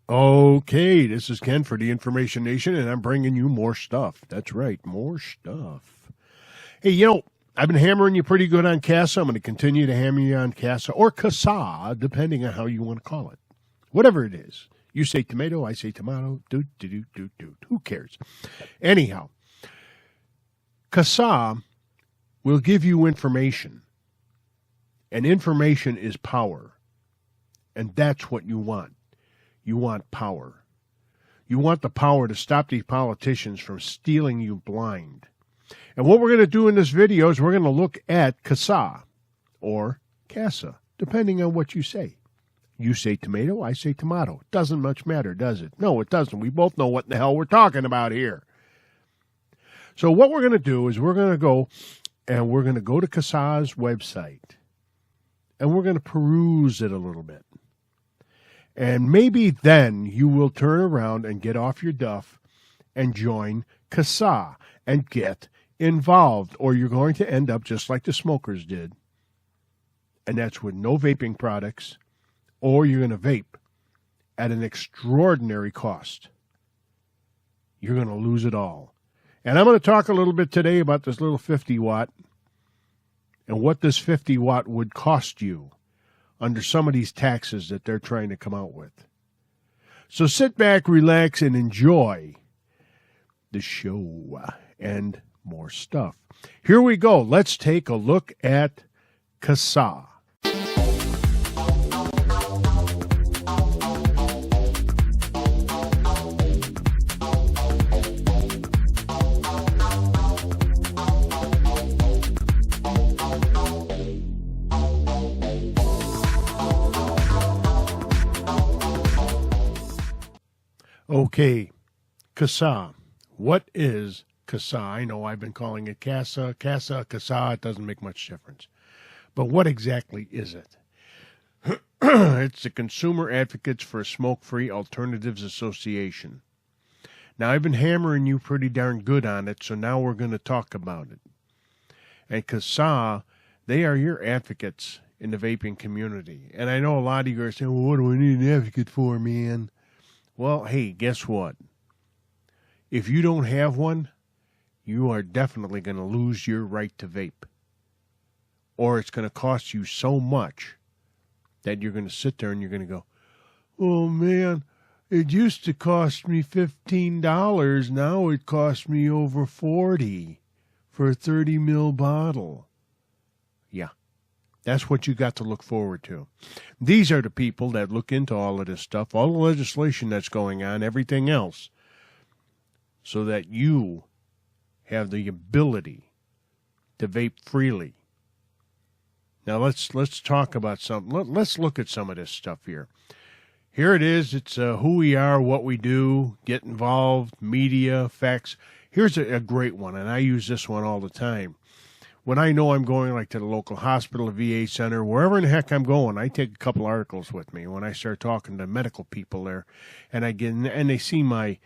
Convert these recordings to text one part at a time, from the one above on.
Okay, this is Ken for the Information Nation, and I'm bringing you more stuff. That's right, more stuff. Hey, I've been hammering you pretty good on CASA. I'm going to continue to hammer you on CASA or CASA, depending on how you want to call it. Whatever it is. You say tomato, I say tomato. Who cares? Anyhow, CASA will give you information, and information is power, and that's what you want. You want power. You want the power to stop these politicians from stealing you blind. And what we're going to do in this video is we're going to look at CASA or CASA, depending on what you say. You say tomato, I say tomato. Doesn't much matter, does it? No, it doesn't. We both know what the hell we're talking about here. So what we're going to do is we're going to go to CASA's website, and we're going to peruse it a little bit. And maybe then you will turn around and get off your duff and join CASA and get involved, or you're going to end up just like the smokers did. And that's with no vaping products, or you're going to vape at an extraordinary cost. You're going to lose it all. And I'm going to talk a little bit today about this little 50 watt and what this 50 watt would cost you under some of these taxes that they're trying to come out with. So sit back, relax, and enjoy the show and more stuff. Here we go. Let's take a look at CASA. Okay, CASA. What is CASA? I know I've been calling it CASA, CASA. It doesn't make much difference. But what exactly is it? It's the Consumer Advocates for a Smoke-Free Alternatives Association. Now, I've been hammering you pretty darn good on it, so now we're going to talk about it. And CASA, they are your advocates in the vaping community. And I know a lot of you are saying, well, what do I need an advocate for, man? Well, hey, guess what? If you don't have one, you are definitely going to lose your right to vape. Or it's going to cost you so much that you're going to sit there and you're going to go, oh, man, it used to cost me $15. Now it costs me over $40 for a 30 ml bottle. Yeah. That's what you got to look forward to. These are the people that look into all of this stuff, all the legislation that's going on, everything else, so that you have the ability to vape freely. Now let's talk about something. Let's look at some of this stuff here. Here it is. It's who we are, what we do, get involved, media, facts. Here's a great one, and I use this one all the time. When I know I'm going like to the local hospital, a VA center, wherever in the heck I'm going, I take a couple articles with me. When I start talking to medical people there, and they see my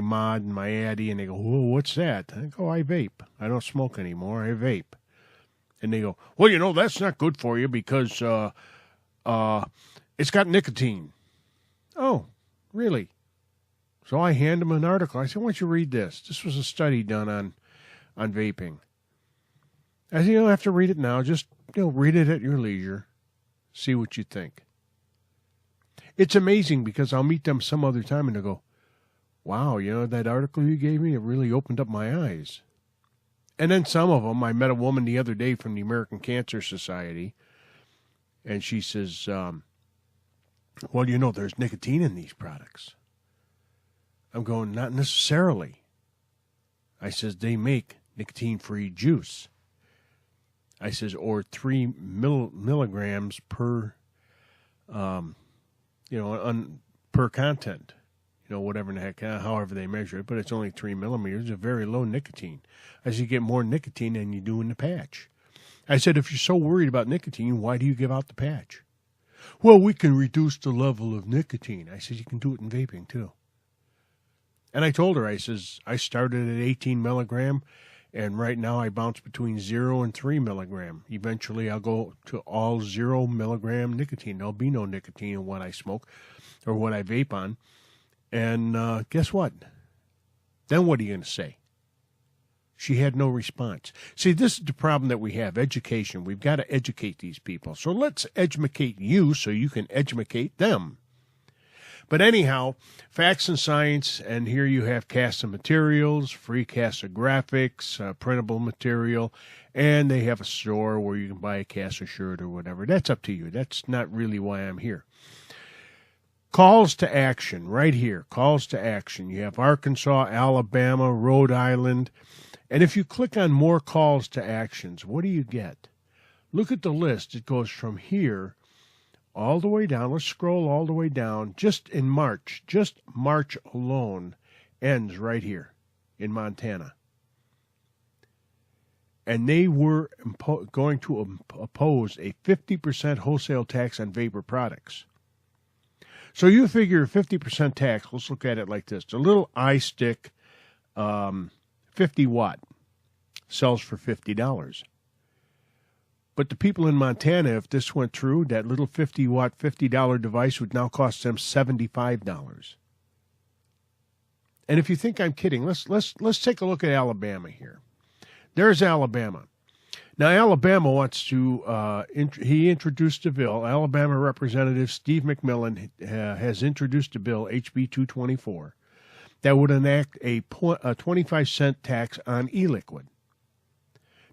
mod and my Addy, and they go, "Whoa, what's that?" I go, "I vape. I don't smoke anymore. I vape." And they go, "Well, that's not good for you because it's got nicotine." Oh, really? So I hand them an article. I said, "Why don't you read this? This was a study done on vaping." I said, you don't have to read it now. Just read it at your leisure. See what you think. It's amazing because I'll meet them some other time and they'll go, wow, that article you gave me, it really opened up my eyes. And then some of them, I met a woman the other day from the American Cancer Society, and she says, well, there's nicotine in these products. I'm going, not necessarily. I says, they make nicotine-free juice. I says, or 3 milligrams per, per content, whatever in the heck, however they measure it, but it's only 3 millimeters, it's a very low nicotine. I said, you get more nicotine than you do in the patch. I said, if you're so worried about nicotine, why do you give out the patch? Well, we can reduce the level of nicotine. I said, you can do it in vaping too. And I told her, I says, I started at 18 milligram, And right now I bounce between 0 and 3 milligram. Eventually I'll go to all 0 milligram nicotine. There'll be no nicotine in what I smoke or what I vape on. And guess what? Then what are you going to say? She had no response. See, this is the problem that we have, education. We've got to educate these people. So let's educate you so you can educate them. But anyhow, facts and science, and here you have CASA materials, free CASA graphics, printable material, and they have a store where you can buy a CASA shirt or whatever. That's up to you. That's not really why I'm here. Calls to action, right here, calls to action. You have Arkansas, Alabama, Rhode Island. And if you click on more calls to actions, what do you get? Look at the list. It goes from here all the way down. Let's scroll all the way down. Just in March, just March alone ends right here in Montana. And they were going to oppose a 50% wholesale tax on vapor products. So you figure a 50% tax, let's look at it like this. The little iStick 50 watt sells for $50. But the people in Montana, if this went through, that little 50 watt $50 device would now cost them $75. And if you think I'm kidding, let's take a look at Alabama here. There's Alabama. Now Alabama wants to he introduced a bill. Alabama Representative Steve McMillan has introduced a bill, HB 224. That would enact a 25-cent tax on e-liquid.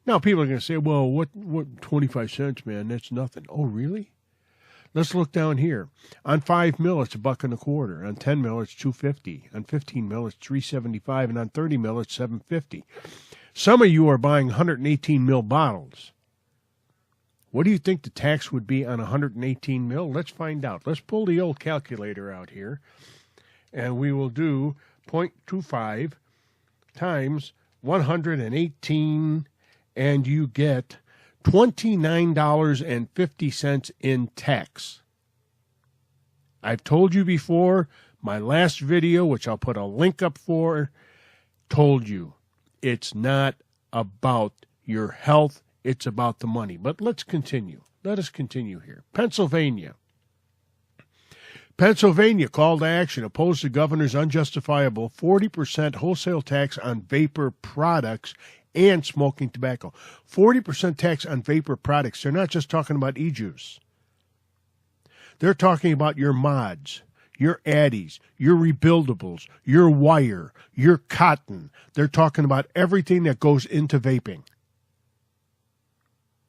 Now, people are going to say, well, what 25 cents, man? That's nothing. Oh, really? Let's look down here. On 5 mil, it's $1.25. On 10 mil, it's $2.50. On 15 mil, it's $3.75. And on 30 mil, it's $7.50. Some of you are buying 118 mil bottles. What do you think the tax would be on 118 mil? Let's find out. Let's pull the old calculator out here, and we will do 0.25 times 118, and you get $29.50 in tax. I've told you before, my last video, which I'll put a link up for, told you it's not about your health, it's about the money. But let's continue. Let us continue here. Pennsylvania call to action, oppose the governor's unjustifiable 40% wholesale tax on vapor products and smoking tobacco. 40% tax on vapor products. They're not just talking about e-juice. They're talking about your mods, your addies, your rebuildables, your wire, your cotton. They're talking about everything that goes into vaping.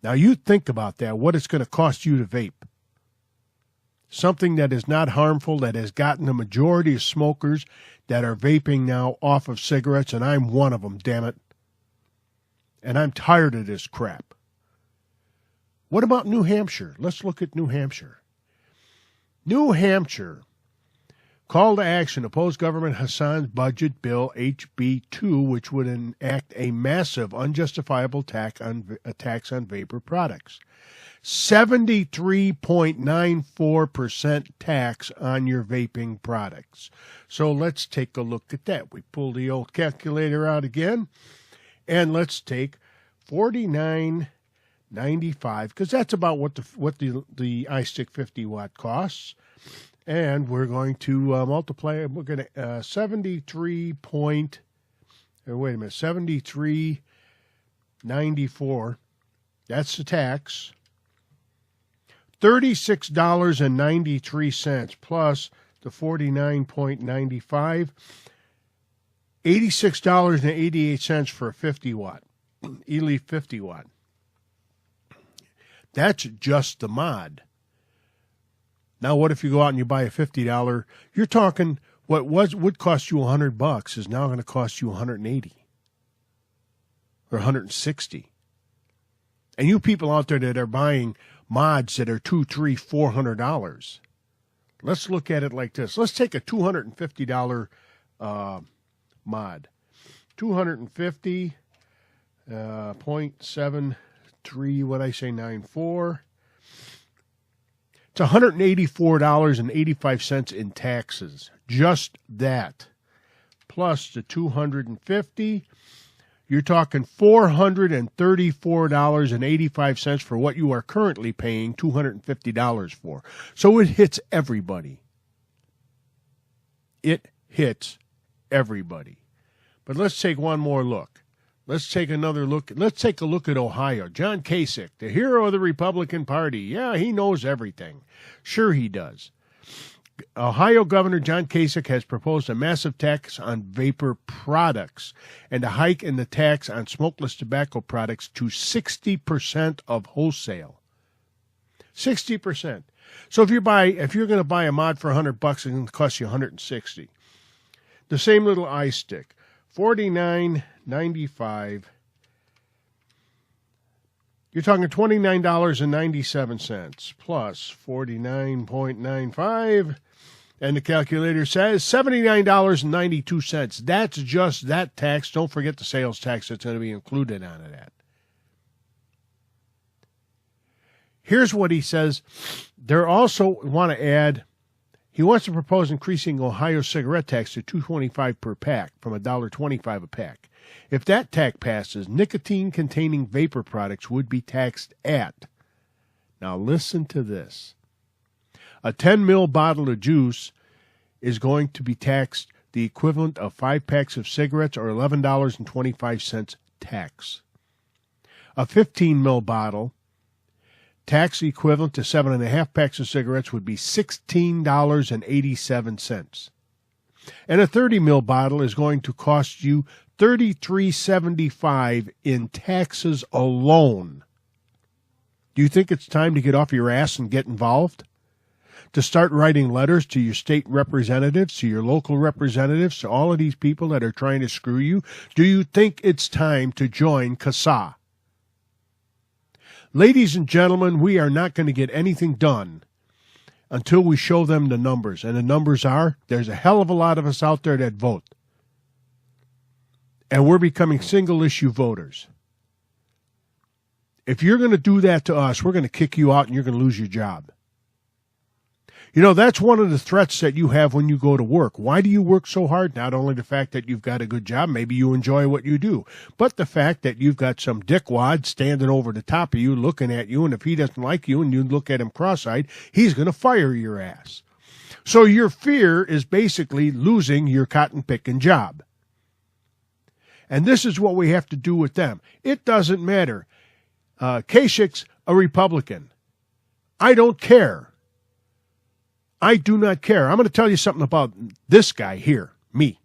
Now you think about that, what it's going to cost you to vape. Something that is not harmful, that has gotten the majority of smokers that are vaping now off of cigarettes, and I'm one of them, damn it. And I'm tired of this crap. What about New Hampshire? Let's look at New Hampshire. New Hampshire, call to action, oppose Governor Hassan's budget bill HB 2, which would enact a massive unjustifiable tax on vapor products. 73.94% tax on your vaping products. So let's take a look at that. We pull the old calculator out again, and let's take $49.95, because that's about what the iStick 50 watt costs. And we're going to multiply. We're going to 73.94. That's the tax. $36.93 plus the 49.95. $86.88 for a 50 watt, Elite 50 watt. That's just the mod. Now, what if you go out and you buy a $50? You're talking what would cost you $100 is now going to cost you $180 or $160. And you people out there that are buying mods that are $200, $300, $400. Let's look at it like this. Let's take a $250 mod. 250.73, what I say, 94. It's $184.85 in taxes. Just that. Plus the 250, You're talking $434.85 for what you are currently paying $250 for. So it hits everybody. It hits everybody. But let's take one more look. Let's take another look. Let's take a look at Ohio. John Kasich, the hero of the Republican Party. Yeah, he knows everything. Sure he does. Ohio Governor John Kasich has proposed a massive tax on vapor products and a hike in the tax on smokeless tobacco products to 60% of wholesale. 60%. So if you're going to buy a mod for $100, it's going to cost you $160. The same little eye stick, $49.95. You're talking $29.97 plus 49.95, and the calculator says $79.92. That's just that tax. Don't forget the sales tax that's going to be included on that. Here's what he says. They also want to add, he wants to propose increasing Ohio's cigarette tax to $2.25 per pack from $1.25 a pack. If that tax passes, nicotine-containing vapor products would be taxed at, now listen to this, a 10 ml bottle of juice is going to be taxed the equivalent of 5 packs of cigarettes or $11.25 tax. A 15 ml bottle, tax equivalent to 7.5 packs of cigarettes, would be $16.87. And a 30 ml bottle is going to cost you $33.75 in taxes alone. Do you think it's time to get off your ass and get involved? To start writing letters to your state representatives, to your local representatives, to all of these people that are trying to screw you? Do you think it's time to join CASA? Ladies and gentlemen, we are not going to get anything done until we show them the numbers. And the numbers are, there's a hell of a lot of us out there that vote. And we're becoming single-issue voters. If you're going to do that to us, we're going to kick you out and you're going to lose your job. You know, that's one of the threats that you have when you go to work. Why do you work so hard? Not only the fact that you've got a good job, maybe you enjoy what you do, but the fact that you've got some dickwad standing over the top of you looking at you, and if he doesn't like you and you look at him cross-eyed, he's going to fire your ass. So your fear is basically losing your cotton-picking job. And this is what we have to do with them. It doesn't matter. Kasich's a Republican. I don't care. I do not care. I'm going to tell you something about this guy here, me.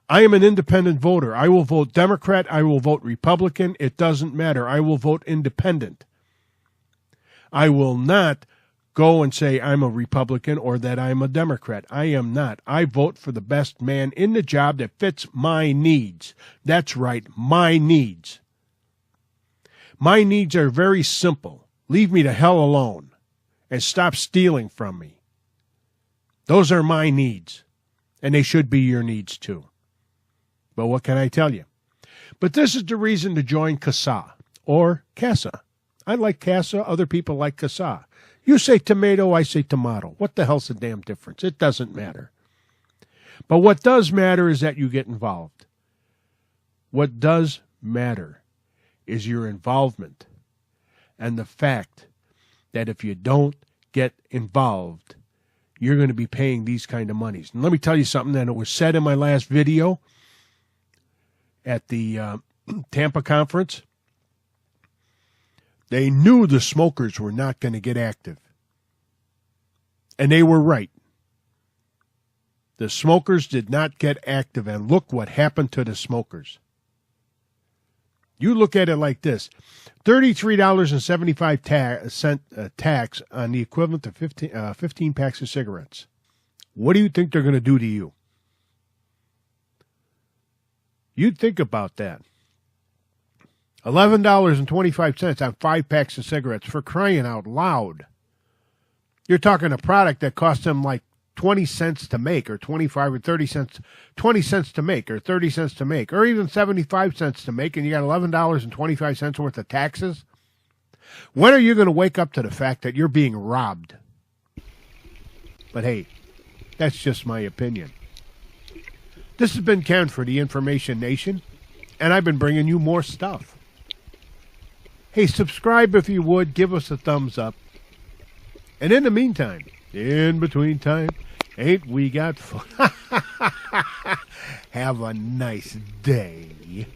I am an independent voter. I will vote Democrat. I will vote Republican. It doesn't matter. I will vote independent. I will not go and say I'm a Republican or that I'm a Democrat. I am not. I vote for the best man in the job that fits my needs. That's right, my needs. My needs are very simple. Leave me the hell alone and stop stealing from me. Those are my needs, and they should be your needs too. But what can I tell you? But this is the reason to join CASA or CASA. I like CASA. Other people like CASA. You say tomato, I say tomato. What the hell's the damn difference? It doesn't matter. But what does matter is that you get involved. What does matter is your involvement and the fact that if you don't get involved, you're going to be paying these kind of monies. And let me tell you something, and it was said in my last video at the Tampa conference. They knew the smokers were not going to get active. And they were right. The smokers did not get active, and look what happened to the smokers. You look at it like this. $33.75 tax on the equivalent of 15 packs of cigarettes. What do you think they're going to do to you? You'd think about that. $11.25 on 5 packs of cigarettes, for crying out loud. You're talking a product that cost them like 20 cents to make, or 25 or 30 cents, 20 cents to make, or 30 cents to make, or even 75 cents to make, and you got $11.25 worth of taxes? When are you going to wake up to the fact that you're being robbed? But hey, that's just my opinion. This has been Ken for the Information Nation, and I've been bringing you more stuff. Hey, subscribe if you would. Give us a thumbs up. And in the meantime, in between time, ain't we got fun? Have a nice day.